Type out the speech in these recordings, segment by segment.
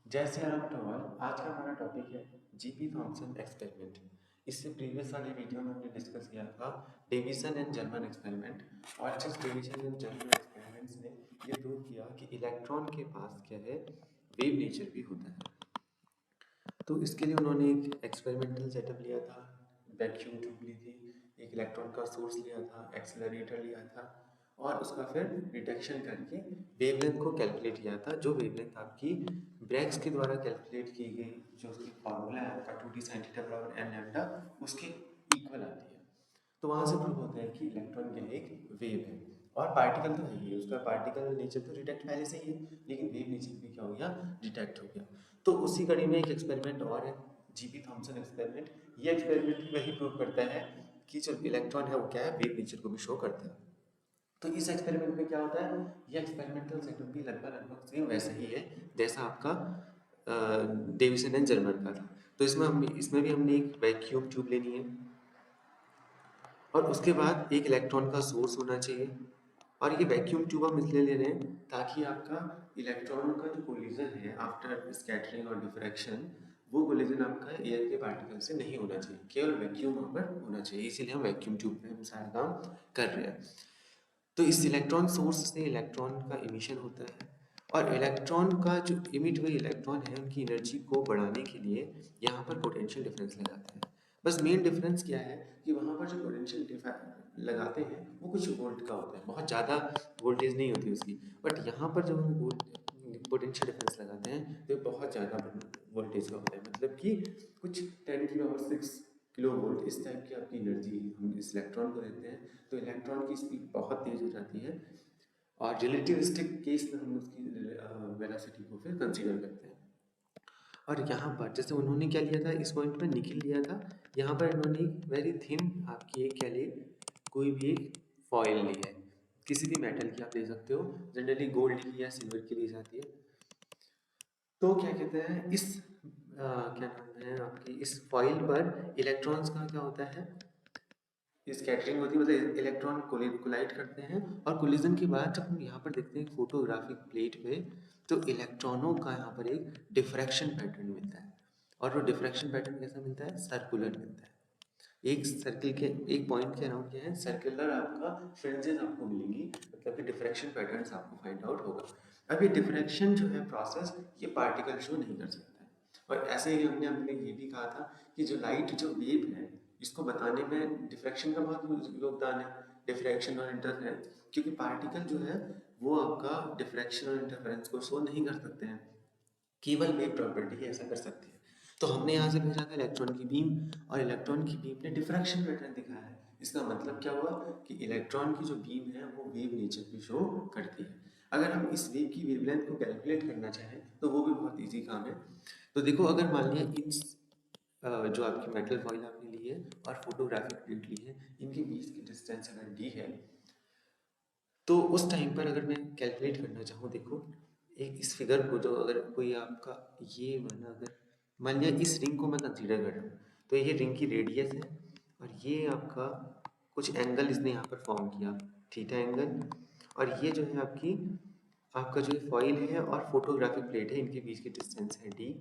जैसे अनंतोल आज का हमारा टॉपिक है जीपी थॉम्सन एक्सपेरिमेंट। इससे प्रीवियस वाली वीडियो में हमने डिस्कस किया था डेविसन एंड जर्मन एक्सपेरिमेंट। और जिस डेविसन एंड जर्मन एक्सपेरिमेंट्स ने ये प्रूव किया कि इलेक्ट्रॉन के पास क्या है, वेव नेचर भी होता है। तो इसके लिए उन्होंने एक एक्सपेरिमेंटल सेटअप लिया था, वैक्यूम ट्यूब ली थी, एक इलेक्ट्रॉन का सोर्स लिया था, एक्सेलरेटर लिया था और उसका फिर डिटेक्शन करके वेवलेंथ को कैलकुलेट किया था, जो वेवलेंथ आपकी ब्रैग्स के द्वारा कैलकुलेट की गई, जो उसकी फार्मूला है आपका 2d sin थीटा बराबर n लैम्डा, उसके इक्वल आती है। तो वहाँ से प्रूव होता है कि इलेक्ट्रॉन क्या है, एक वेव है। और पार्टिकल तो है ही, उसका पार्टिकल नेचर तो डिटेक्ट पहले से ही है, लेकिन वेव नेचर भी क्या हो गया, डिटेक्ट हो गया। तो उसी कड़ी में एक एक्सपेरिमेंट और है, जीपी थॉम्सन एक्सपेरिमेंट। ये एक्सपेरिमेंट भी वही प्रूव करता है कि जो इलेक्ट्रॉन है वो क्या है, वेव नेचर को भी शो करता है। तो इस एक्सपेरिमेंट में क्या होता है, ये एक्सपेरिमेंटल सेटअप भी लगभग सेम वैसा ही है जैसा आपका डेविसन एंड जर्मन का था। तो इसमें भी हमने एक वैक्यूम ट्यूब लेनी है और उसके बाद एक इलेक्ट्रॉन का सोर्स होना चाहिए। और ये वैक्यूम ट्यूब हम इसलिए ले रहे हैं ताकि आपका इलेक्ट्रॉनों का जो कोलिजन है आफ्टर स्कैटरिंग और डिफ्रैक्शन, वो कोलिजन आपका एयर के पार्टिकल से नहीं होना चाहिए, केवल वैक्यूम वहाँ पर होना चाहिए। इसीलिए हम वैक्यूम ट्यूब पे हम सारा काम कर रहे हैं। तो इस इलेक्ट्रॉन सोर्स से इलेक्ट्रॉन का इमिशन होता है और इलेक्ट्रॉन का जो इमिट हुए इलेक्ट्रॉन है उनकी एनर्जी को बढ़ाने के लिए यहाँ पर पोटेंशियल डिफरेंस लगाते हैं। बस मेन डिफरेंस क्या है कि वहाँ पर जो पोटेंशियल लगाते हैं वो कुछ वोल्ट का होता है, बहुत ज़्यादा वोल्टेज नहीं होती उसकी। बट यहाँ पर जब हम पोटेंशियल डिफरेंस लगाते हैं तो बहुत ज़्यादा वोल्टेज का होता है, मतलब कि कुछ 10⁻⁶ किलो वोल्ट इस टाइप की आपकी एनर्जी हम इस इलेक्ट्रॉन को देते हैं। तो इलेक्ट्रॉन की स्पीड बहुत तेज़ हो जाती है और रिलेटिविस्टिक केस में हम उसकी वेलोसिटी को फिर कंसीडर करते हैं। और यहाँ पर जैसे उन्होंने क्या लिया था, इस पॉइंट पर निकल लिया था, यहाँ पर इन्होंने एक वेरी थिन आपकी एक क्या ली, कोई भी एक फॉइल ली है, किसी भी मेटल की आप ले सकते हो, जनरली गोल्ड की या सिल्वर की ली जाती है। तो क्या कहते हैं इस क्या नाम है आपकी इस फॉइल पर इलेक्ट्रॉन्स का क्या होता है, स्कैटरिंग होती है, मतलब इलेक्ट्रॉन कोलाइड करते हैं। और कोलिजन के बाद जब हम यहाँ पर देखते हैं फोटोग्राफिक प्लेट पे, तो इलेक्ट्रॉनों का यहाँ पर एक डिफ्रैक्शन पैटर्न मिलता है। और वो डिफ्रैक्शन पैटर्न कैसा मिलता है, सर्कुलर मिलता है। एक सर्किल के एक पॉइंट के अराउंड क्या है, सर्कुलर आपका फ्रिंजेस आपको मिलेंगी, मतलब कि डिफ्रैक्शन पैटर्न्स आपको फाइंड आउट होगा। अब ये डिफ्रैक्शन जो है प्रोसेस, ये पार्टिकल शो नहीं कर सकता है। और ऐसे ही हमने ये भी कहा था कि जो लाइट जो वेव है, इसको बताने में डिफ्रैक्शन का बहुत योगदान है, डिफ्रैक्शन और इंटरफेरेंस। क्योंकि पार्टिकल जो है वो आपका डिफ्रैक्शन और इंटरफेरेंस को शो नहीं कर सकते हैं, केवल वेव प्रॉपर्टी ही ऐसा कर सकती है। तो हमने यहाँ से भेजा था इलेक्ट्रॉन की बीम, और इलेक्ट्रॉन की बीम ने डिफ्रैक्शन पैटर्न दिखाया है। इसका मतलब क्या हुआ कि इलेक्ट्रॉन की जो बीम है वो वेव नेचर भी शो करती है। अगर हम इस वेव की वेवलेंथ को कैलकुलेट करना चाहें तो वो भी बहुत इजी काम है। तो देखो, अगर मान लिया इन जो आपकी मेटल फॉइल आपने ली है और फोटोग्राफिक प्लेट ली है, इनके बीच की डिस्टेंस अगर डी है, तो उस टाइम पर अगर मैं कैलकुलेट करना चाहूँ, देखो एक इस फिगर को, जो अगर कोई आपका ये माना, अगर मान लिया इस रिंग को मैं कंसीडर कर रहा हूँ, तो ये रिंग की रेडियस है और ये आपका कुछ एंगल इसने यहाँ पर फॉर्म किया, थीटा एंगल। और ये जो है आपकी आपका जो फॉइल है और फोटोग्राफिक प्लेट है, इनके बीच की डिस्टेंस है डी।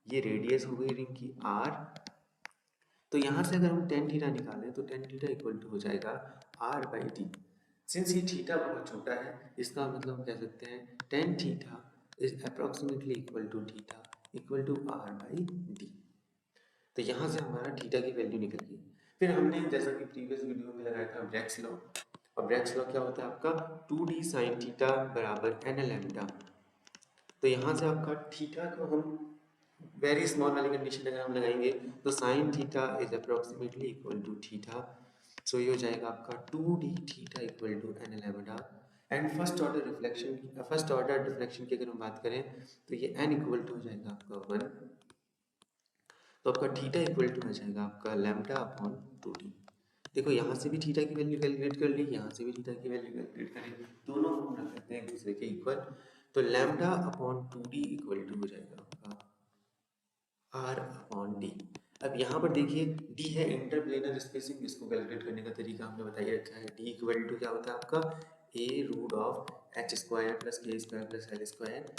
ये रेडियस हो गई रिंग की आर। तो यहाँ से अगर हम टेन थीटा निकालें तो टेन थीटा इक्वल टू हो जाएगा आर बाई डी। सिंस ये थीटा बहुत छोटा है, इसका मतलब हम कह सकते हैं tan theta is approximately equal to theta equal to R by D. तो यहाँ से हमारा थीटा की वैल्यू निकल गई। फिर हमने जैसा कि प्रीवियस वीडियो में लगाया था ब्रैग्स लॉ, और ब्रैग्स लॉ क्या होता है आपका, 2d sin थीटा बराबर एन लैम्डा। तो यहाँ से आपका थीटा को हम वेरी स्मॉल वाली कंडीशन अगर हम लगाएंगे तो sine theta is approximately equal to theta. So ये हो जाएगा आपका 2d theta equal to n lambda. And first order deflection की अगर हम बात करें तो ये n इक्वल टू हो जाएगा आपका 1। तो आपका थीटा इक्वल टू हो जाएगा आपका लैम्डा अपॉन 2d। देखो यहाँ से भी थीटा की वैल्यू कैलकुलेट कर ली, यहाँ से भी थीटा की वैल्यू कैलकुलेट कर ली, दोनों हम रख लेते हैं एक दूसरे के इक्वल। तो lambda upon 2d equal to हो जाएगा आपका आर अपॉन डी। अब यहाँ पर देखिए डी है इंटरप्लेनर स्पेसिंग, इसको कैलकुलेट करने का तरीका हमने बताइए रखा है। डी इक्वल टू क्या होता है आपका, a root of h square plus k square plus l square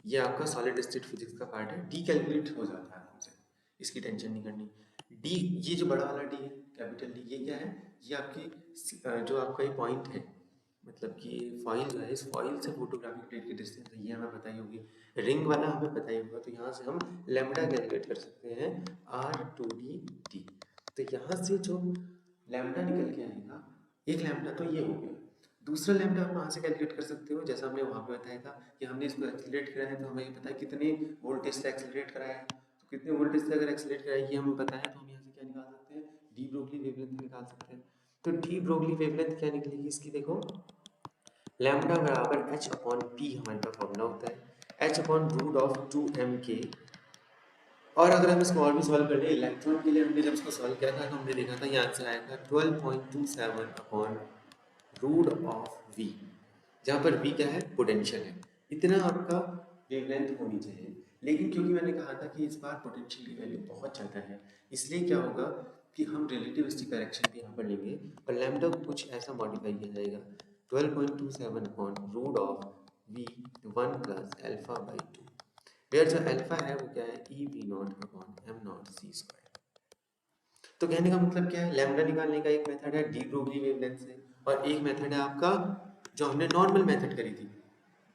ये आपका सॉलिड स्टेट फिजिक्स का पार्ट है, डी कैलकुलेट हो जाता है आराम से, इसकी टेंशन नहीं करनी। डी, ये जो बड़ा वाला डी है, कैपिटल डी, ये क्या है, ये आपकी जो आपका ये पॉइंट है, मतलब कि फॉइल जो है, इस फॉइल से फोटोग्राफिक प्लेट की डिस्टेंस है, ये हमें पता ही होगी। रिंग वाला हमें पता ही होगा, तो यहाँ से हम लैम्डा कैलकुलेट कर सकते हैं, R2D। तो यहाँ से जो लैम्डा निकल के आएगा, एक लैम्डा तो ये हो गया, दूसरा लैम्डा आप वहाँ से कैलकुलेट कर सकते हो, जैसा हमने वहाँ पे बताया था कि हमने इसको एक्सीलरेट करा है, तो हमें पता है कितने वोल्टेज से एक्सीलरेट कराया है, तो कितने वोल्टेज से अगर एक्सीलरेट कराया ये हमें पता है, तो हम यहाँ से क्या निकाल सकते हैं, डी ब्रोगली वेवलेंथ निकाल सकते हैं। तो डी ब्रोगली वेवलेंथ क्या निकलेगी इसकी, देखो लैम्डा बराबर एच अपॉन पी हमारे पास फॉर्मूला होता है, H upon root of 2m k। और अगर हम इसको और भी सॉल्व कर ले, इलेक्ट्रॉन के लिए हमने जब इसको सॉल्व किया था तो हमने देखा था ये आंसर आया था 12.27 अपॉन रूट ऑफ v, जहाँ पर v क्या है, पोटेंशियल है। इतना आपका वेवलेंथ होनी चाहिए, लेकिन क्योंकि मैंने कहा था कि इस बार पोटेंशियल की वैल्यू बहुत ज़्यादा है, इसलिए क्या होगा कि हम रिलेटिविस्टिक करेक्शन भी यहाँ पर लेंगे और लैम्डा को कुछ ऐसा मॉडिफाई किया जाएगा, 12.27 upon root of v 1 plus alpha by 2, where जो अल्फा है वो क्या है, E V naught upon M naught C square. तो कहने का मतलब क्या है, लैम्डा निकालने का एक मेथड है डी ब्रोगली वेवलेंथ से, और एक मेथड है आपका जो हमने नॉर्मल मेथड करी थी,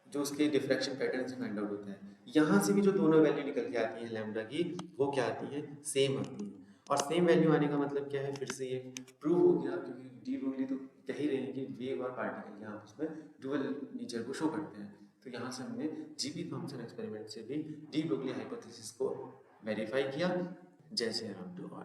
जो उसके डिफ्रैक्शन पैटर्न से फाइंड आउट होता है। यहाँ से भी जो दोनों वैल्यू निकल के आती है लैम्डा की, वो क्या आती है, सेम आती है। और सेम वैल्यू आने का मतलब क्या है, फिर से ये प्रूव हो गया, क्योंकि डी ब्रोगली तो कह ही रहे हैं कि वेव और पार्टिकल यहाँ उसमें डुअल नेचर को शो करते हैं। तो यहाँ से हमने जीपी थॉम्सन एक्सपेरिमेंट से भी डी ब्रोगली हाइपोथेसिस को वेरीफाई किया। जय जय राम टू ऑल।